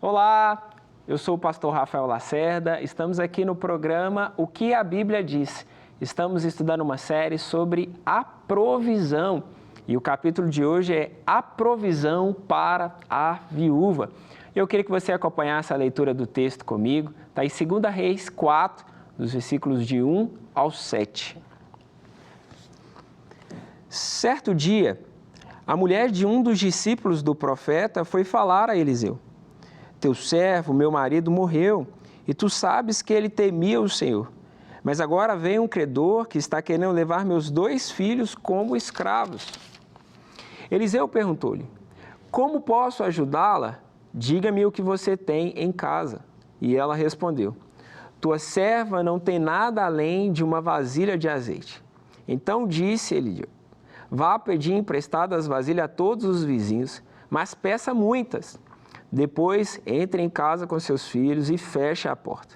Olá, eu sou o pastor Rafael Lacerda, estamos aqui no programa O que a Bíblia Diz. Estamos estudando uma série sobre a provisão e o capítulo de hoje é a provisão para a viúva. Eu queria que você acompanhasse a leitura do texto comigo, está em 2 Reis 4, dos versículos de 1 ao 7. Certo dia, a mulher de um dos discípulos do profeta foi falar a Eliseu: teu servo, meu marido, morreu, e tu sabes que ele temia o Senhor. Mas agora vem um credor que está querendo levar meus 2 filhos como escravos. Eliseu perguntou-lhe: como posso ajudá-la? Diga-me o que você tem em casa. E ela respondeu: tua serva não tem nada além de uma vasilha de azeite. Então disse Eliseu: vá pedir emprestado as vasilhas a todos os vizinhos, mas peça muitas. Depois, entre em casa com seus filhos e feche a porta.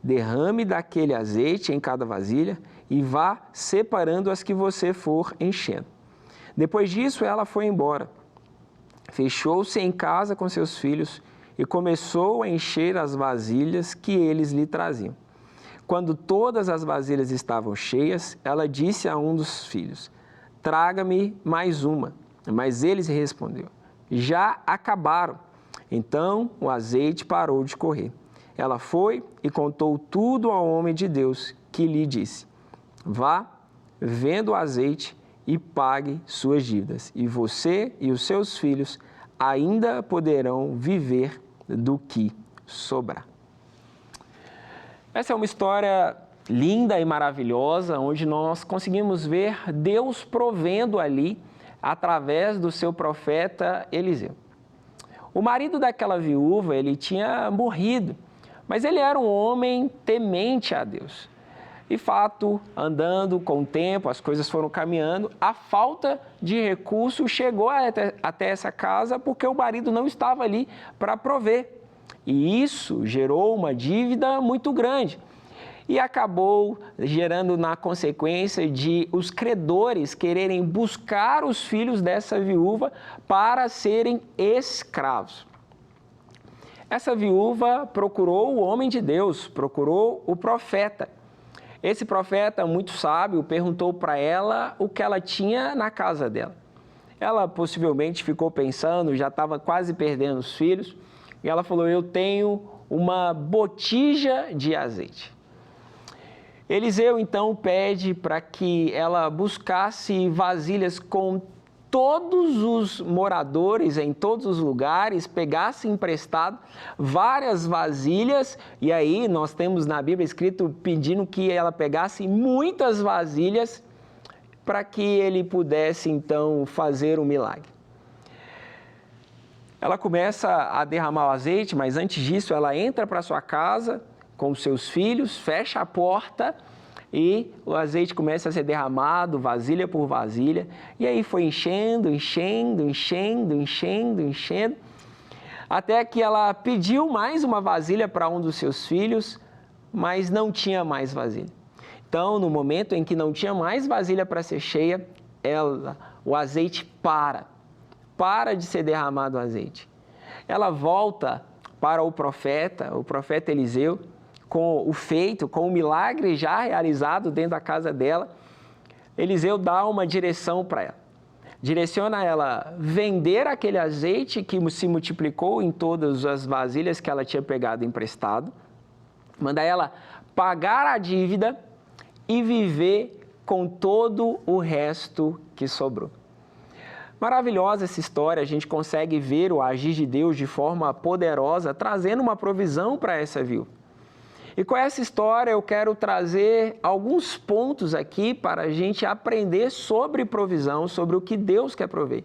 Derrame daquele azeite em cada vasilha e vá separando as que você for enchendo. Depois disso, ela foi embora. Fechou-se em casa com seus filhos e começou a encher as vasilhas que eles lhe traziam. Quando todas as vasilhas estavam cheias, ela disse a um dos filhos: traga-me mais uma. Mas ele respondeu: já acabaram. Então o azeite parou de correr. Ela foi e contou tudo ao homem de Deus, que lhe disse: vá, venda o azeite e pague suas dívidas, e você e os seus filhos ainda poderão viver do que sobrar. Essa é uma história linda e maravilhosa, onde nós conseguimos ver Deus provendo ali através do seu profeta Eliseu. O marido daquela viúva, ele tinha morrido, mas ele era um homem temente a Deus. De fato, andando com o tempo, as coisas foram caminhando, a falta de recursos chegou até essa casa porque o marido não estava ali para prover. E isso gerou uma dívida muito grande. E acabou gerando na consequência de os credores quererem buscar os filhos dessa viúva para serem escravos. Essa viúva procurou o homem de Deus, procurou o profeta. Esse profeta, muito sábio, perguntou para ela o que ela tinha na casa dela. Ela possivelmente ficou pensando, já estava quase perdendo os filhos, e ela falou: eu tenho uma botija de azeite. Eliseu então pede para que ela buscasse vasilhas com todos os moradores em todos os lugares, pegasse emprestado várias vasilhas, e aí nós temos na Bíblia escrito pedindo que ela pegasse muitas vasilhas para que ele pudesse então fazer um milagre. Ela começa a derramar o azeite, mas antes disso ela entra para sua casa com os seus filhos, fecha a porta e o azeite começa a ser derramado, vasilha por vasilha, e aí foi enchendo, até que ela pediu mais uma vasilha para um dos seus filhos, mas não tinha mais vasilha. Então, no momento em que não tinha mais vasilha para ser cheia, o azeite para de ser derramado o azeite. Ela volta para o profeta Eliseu, com o milagre já realizado dentro da casa dela. Eliseu dá uma direção para ela. Direciona ela vender aquele azeite que se multiplicou em todas as vasilhas que ela tinha pegado emprestado. Manda ela pagar a dívida e viver com todo o resto que sobrou. Maravilhosa essa história, a gente consegue ver o agir de Deus de forma poderosa, trazendo uma provisão para essa viúva. E com essa história eu quero trazer alguns pontos aqui para a gente aprender sobre provisão, sobre o que Deus quer prover.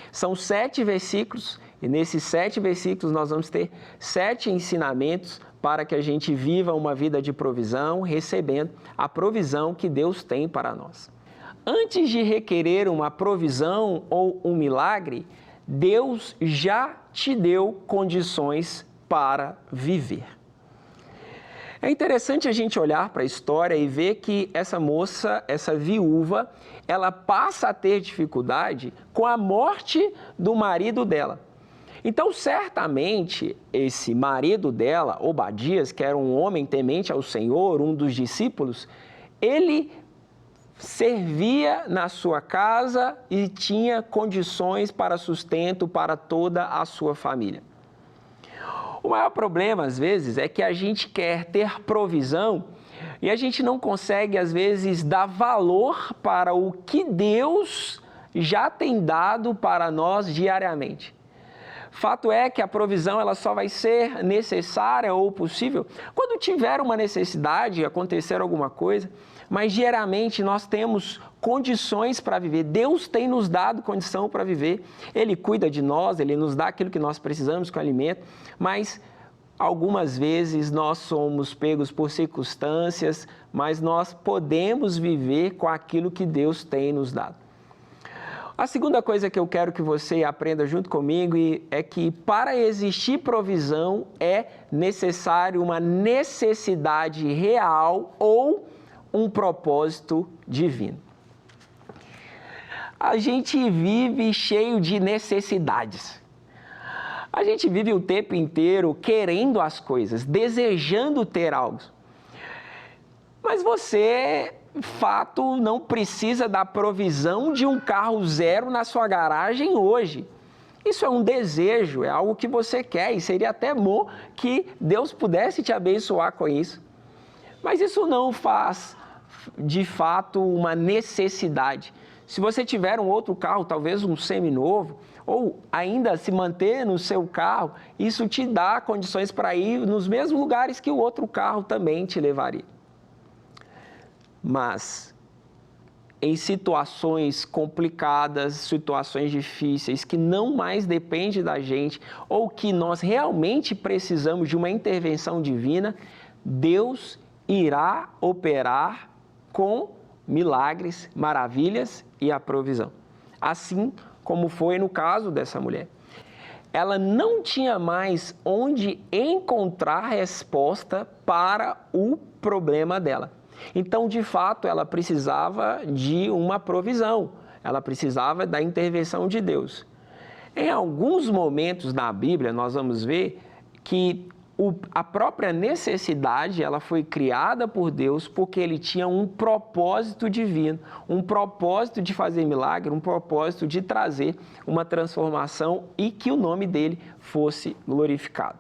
São 7 versículos e nesses 7 versículos nós vamos ter 7 ensinamentos para que a gente viva uma vida de provisão, recebendo a provisão que Deus tem para nós. Antes de requerer uma provisão ou um milagre, Deus já te deu condições para viver. É interessante a gente olhar para a história e ver que essa moça, essa viúva, ela passa a ter dificuldade com a morte do marido dela. Então, certamente, esse marido dela, Obadias, que era um homem temente ao Senhor, um dos discípulos, ele servia na sua casa e tinha condições para sustento para toda a sua família. O maior problema, às vezes, é que a gente quer ter provisão e a gente não consegue, às vezes, dar valor para o que Deus já tem dado para nós diariamente. Fato é que a provisão ela só vai ser necessária ou possível quando tiver uma necessidade, acontecer alguma coisa, mas diariamente nós temos condições para viver. Deus tem nos dado condição para viver. Ele cuida de nós, Ele nos dá aquilo que nós precisamos com alimento, mas algumas vezes nós somos pegos por circunstâncias, mas nós podemos viver com aquilo que Deus tem nos dado. A segunda coisa que eu quero que você aprenda junto comigo é que para existir provisão é necessário uma necessidade real ou um propósito divino. A gente vive cheio de necessidades. A gente vive o tempo inteiro querendo as coisas, desejando ter algo. Mas você, fato, não precisa da provisão de um carro zero na sua garagem hoje. Isso é um desejo, é algo que você quer e seria até bom que Deus pudesse te abençoar com isso. Mas isso não faz, de fato, uma necessidade. Se você tiver um outro carro, talvez um seminovo, ou ainda se manter no seu carro, isso te dá condições para ir nos mesmos lugares que o outro carro também te levaria. Mas em situações complicadas, situações difíceis, que não mais depende da gente, ou que nós realmente precisamos de uma intervenção divina, Deus irá operar com milagres, maravilhas e a provisão. Assim como foi no caso dessa mulher. Ela não tinha mais onde encontrar resposta para o problema dela. Então, de fato, ela precisava de uma provisão, ela precisava da intervenção de Deus. Em alguns momentos na Bíblia, nós vamos ver que a própria necessidade ela foi criada por Deus porque Ele tinha um propósito divino, um propósito de fazer milagre, um propósito de trazer uma transformação e que o nome dele fosse glorificado.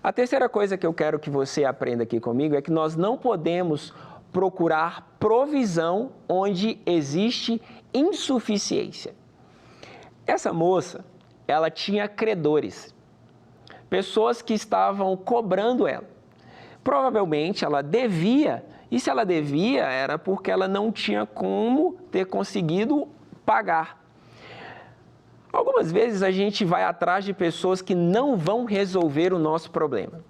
A terceira coisa que eu quero que você aprenda aqui comigo é que nós não podemos procurar provisão onde existe insuficiência. Essa moça, ela tinha credores, pessoas que estavam cobrando ela. Provavelmente ela devia, e se ela devia era porque ela não tinha como ter conseguido pagar. Algumas vezes a gente vai atrás de pessoas que não vão resolver o nosso problema.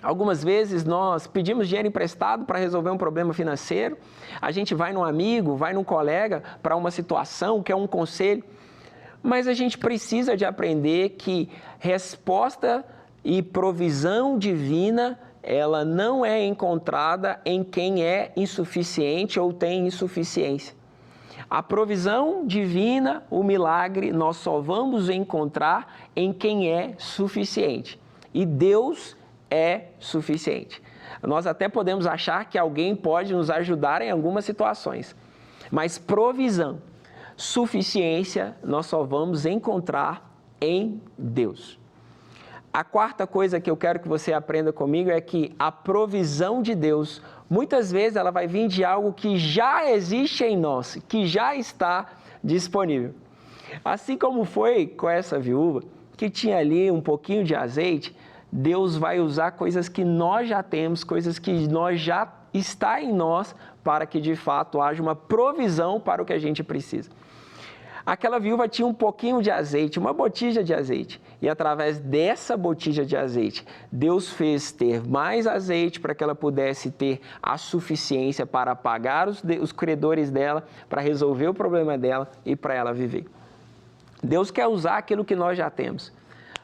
Algumas vezes nós pedimos dinheiro emprestado para resolver um problema financeiro, a gente vai num amigo, vai num colega para uma situação, quer um conselho, mas a gente precisa de aprender que resposta e provisão divina, ela não é encontrada em quem é insuficiente ou tem insuficiência. A provisão divina, o milagre, nós só vamos encontrar em quem é suficiente. E Deus é suficiente. Nós até podemos achar que alguém pode nos ajudar em algumas situações, mas provisão, suficiência, nós só vamos encontrar em Deus. A quarta coisa que eu quero que você aprenda comigo é que a provisão de Deus, muitas vezes ela vai vir de algo que já existe em nós, que já está disponível. Assim como foi com essa viúva, que tinha ali um pouquinho de azeite, Deus vai usar coisas que nós já temos, coisas que nós já está em nós, para que de fato haja uma provisão para o que a gente precisa. Aquela viúva tinha um pouquinho de azeite, uma botija de azeite. E através dessa botija de azeite, Deus fez ter mais azeite para que ela pudesse ter a suficiência para pagar os credores dela, para resolver o problema dela e para ela viver. Deus quer usar aquilo que nós já temos.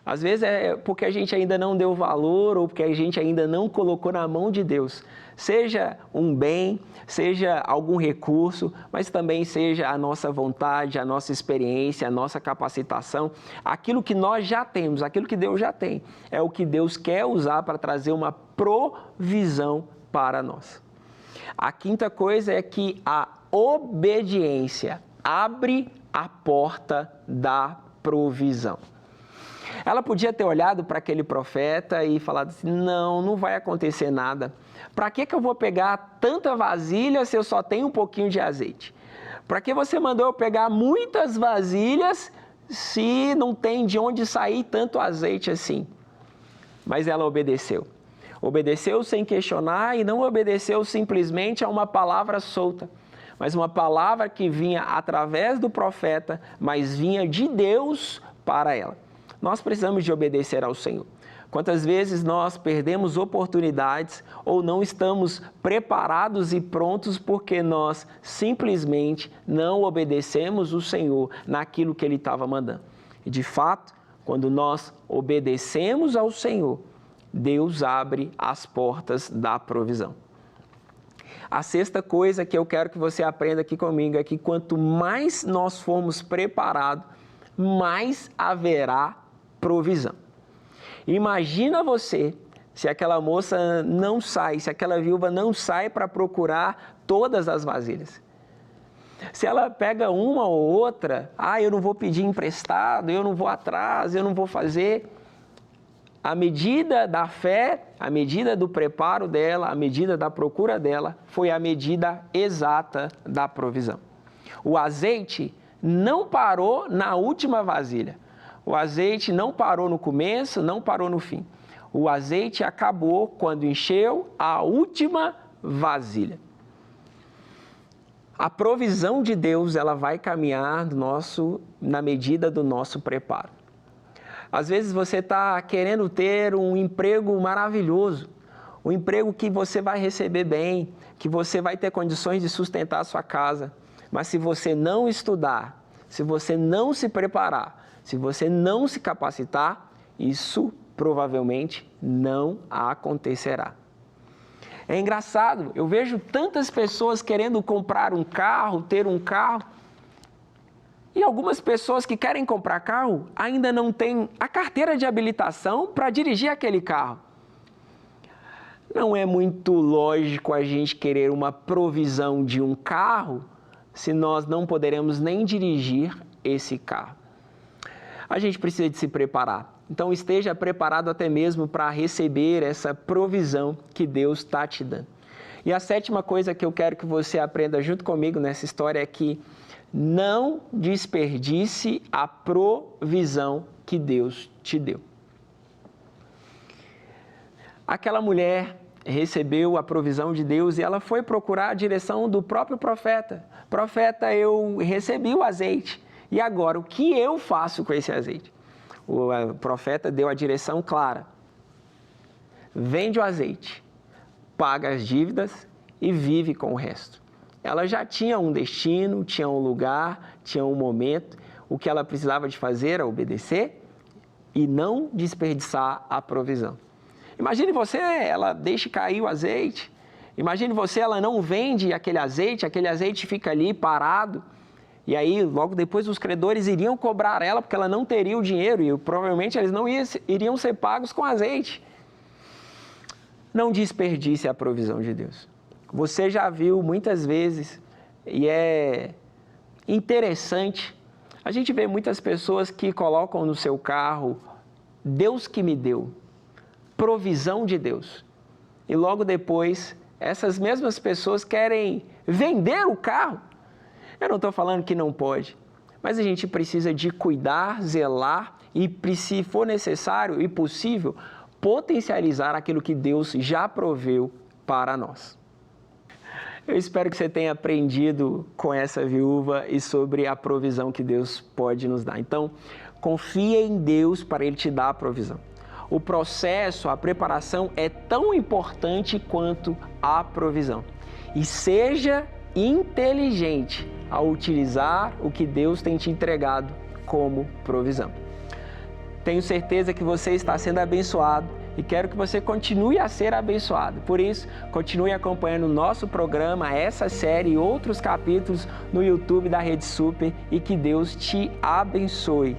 Às vezes é porque a gente ainda não deu valor ou porque a gente ainda não colocou na mão de Deus. Seja um bem, seja algum recurso, mas também seja a nossa vontade, a nossa experiência, a nossa capacitação. Aquilo que nós já temos, aquilo que Deus já tem, é o que Deus quer usar para trazer uma provisão para nós. A quinta coisa é que a obediência abre a porta da provisão. Ela podia ter olhado para aquele profeta e falado assim, não vai acontecer nada. Para que eu vou pegar tanta vasilha se eu só tenho um pouquinho de azeite? Para que você mandou eu pegar muitas vasilhas se não tem de onde sair tanto azeite assim? Mas ela obedeceu. Obedeceu sem questionar e não obedeceu simplesmente a uma palavra solta, mas uma palavra que vinha através do profeta, mas vinha de Deus para ela. Nós precisamos de obedecer ao Senhor. Quantas vezes nós perdemos oportunidades ou não estamos preparados e prontos porque nós simplesmente não obedecemos o Senhor naquilo que Ele estava mandando. E de fato, quando nós obedecemos ao Senhor, Deus abre as portas da provisão. A sexta coisa que eu quero que você aprenda aqui comigo é que quanto mais nós formos preparados, mais haverá provisão. Imagina você se aquela moça não sai, se aquela viúva não sai para procurar todas as vasilhas. Se ela pega uma ou outra, eu não vou pedir emprestado, eu não vou atrás, eu não vou fazer. A medida da fé, a medida do preparo dela, a medida da procura dela, foi a medida exata da provisão. O azeite não parou na última vasilha. O azeite não parou no começo, não parou no fim. O azeite acabou quando encheu a última vasilha. A provisão de Deus, ela vai caminhar na medida do nosso preparo. Às vezes você está querendo ter um emprego maravilhoso, um emprego que você vai receber bem, que você vai ter condições de sustentar a sua casa. Mas se você não estudar, se você não se preparar, se você não se capacitar, isso provavelmente não acontecerá. É engraçado, eu vejo tantas pessoas querendo comprar um carro, ter um carro, e algumas pessoas que querem comprar carro ainda não têm a carteira de habilitação para dirigir aquele carro. Não é muito lógico a gente querer uma provisão de um carro se nós não poderemos nem dirigir esse carro. A gente precisa de se preparar. Então esteja preparado até mesmo para receber essa provisão que Deus está te dando. E a sétima coisa que eu quero que você aprenda junto comigo nessa história é que não desperdice a provisão que Deus te deu. Aquela mulher recebeu a provisão de Deus e ela foi procurar a direção do próprio profeta. Profeta, eu recebi o azeite. E agora, o que eu faço com esse azeite? O profeta deu a direção clara. Vende o azeite, paga as dívidas e vive com o resto. Ela já tinha um destino, tinha um lugar, tinha um momento. O que ela precisava de fazer era obedecer e não desperdiçar a provisão. Imagine você, ela deixa cair o azeite. Imagine você, ela não vende aquele azeite fica ali parado. E aí, logo depois, os credores iriam cobrar ela, porque ela não teria o dinheiro e provavelmente eles não iriam ser pagos com azeite. Não desperdice a provisão de Deus. Você já viu muitas vezes, e é interessante, a gente vê muitas pessoas que colocam no seu carro, Deus que me deu, provisão de Deus. E logo depois, essas mesmas pessoas querem vender o carro. Eu não estou falando que não pode, mas a gente precisa de cuidar, zelar e, se for necessário e possível, potencializar aquilo que Deus já proveu para nós. Eu espero que você tenha aprendido com essa viúva e sobre a provisão que Deus pode nos dar. Então, confia em Deus para Ele te dar a provisão. O processo, a preparação é tão importante quanto a provisão. E seja inteligente ao utilizar o que Deus tem te entregado como provisão. Tenho certeza que você está sendo abençoado e quero que você continue a ser abençoado. Por isso, continue acompanhando o nosso programa, essa série e outros capítulos no YouTube da Rede Super e que Deus te abençoe.